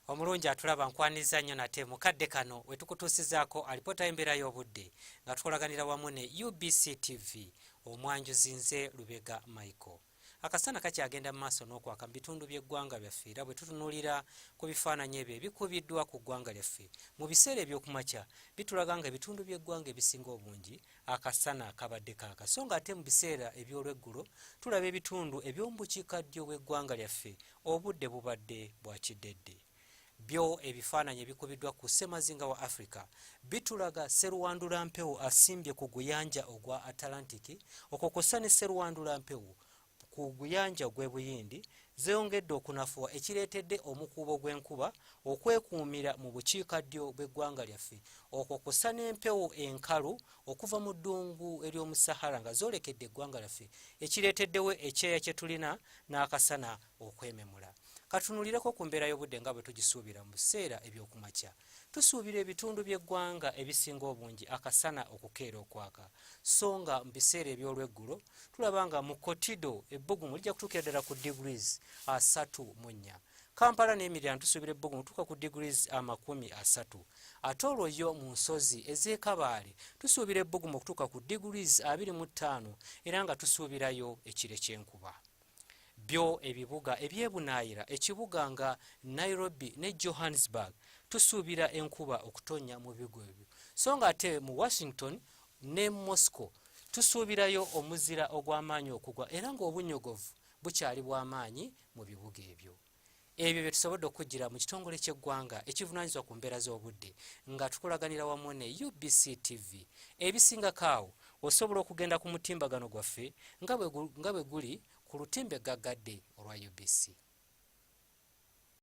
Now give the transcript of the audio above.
Omulungi atulaba nkwaniza nnyo nate mukadde kano wetukutuusizaako alipoota y'embeera y'obudde nga tukolaganira wamu ne UBC TV omwanjuzi nze Lubega Michael. Akasana kakyagenda mu maaso n'okwaka mu bitundu by'eggwanga lyaffe era bwe tutunuulira ku bifaananyi ebyo ebikubiddwa ku ggwanga lyaffe mu biseera eby'okumakya bitulaga nga ebitundu by'eggwanga ebisinga obungi akasana kabadde kaaka, so nga ate mu biseera eby'olweggulo tulaba ebitundu eby'omu bukiikaddyo bw'eggwanga lyaffe obudde bubadde bwa kiddedde. Byo ebifaananyi ebikubiddwa ku ssemazinga wa Africa bitulaga sseruwandula mpewo asimbye ku guyanja ogwa Atlantic okwo kw'ossa ne sseruwandula mpewo ku guyanja ogw'e Buyindi zeeyongedde okunafuwa ekireetedde omukuubo gw'enkuba okwekuumira mu bukiikaddyo bw'eggwanga lyaffe okwo kw'ossa n'empewo enkalu okuva mu ddungu ery'omu Sahara nga zoolekedde eggwanga lyaffe ekireeteddewo ekyeya kye tulina n'akasana okwememula. Katunulireko ku mbeera y'obudde nga bwe tugisuubira mu biseera eby'okumakya. Tusuubira ebitundu by'eggwanga ebisinga obungi akasana okukeera okwaka, so nga mu biseera eby'olweggulo tulaba nga mu Kotido ebbugumu lijja kutuukira ddala ku degrees 34. Kampala n'emiriraano tusuubira ebbugumu tuuka ku degrees 30. Ate olwoyo mu nsozi ez'e Kabaale tusuubira ebbugumu okutuuka ku degrees 25 era nga tusuubirayo ekire ky'enkuba. Byo ebibuga ebyebunaayira ekibuga nga Nairobi ne Johannesburg tusuubira enkuba okutonya mu bigo ebyo, so nga ate mu Washington ne Moscow tusuubirayo omuzira ogw'amaanyi okugwa era ng'obunyogovu bukyali bw'amaanyi mu bibuga ebyo. Ebyo bye tusobodde okujjira mu kitongole ky'eggwanga ekivunaanyizibwa ku mbeera z'obudde nga tukolaganira wamu ne UBC TV. Ebisingako awo osobola okugenda ku mutimbagano gwaffe nga bwe guli ku lutimbe gaggadde olwa UBC.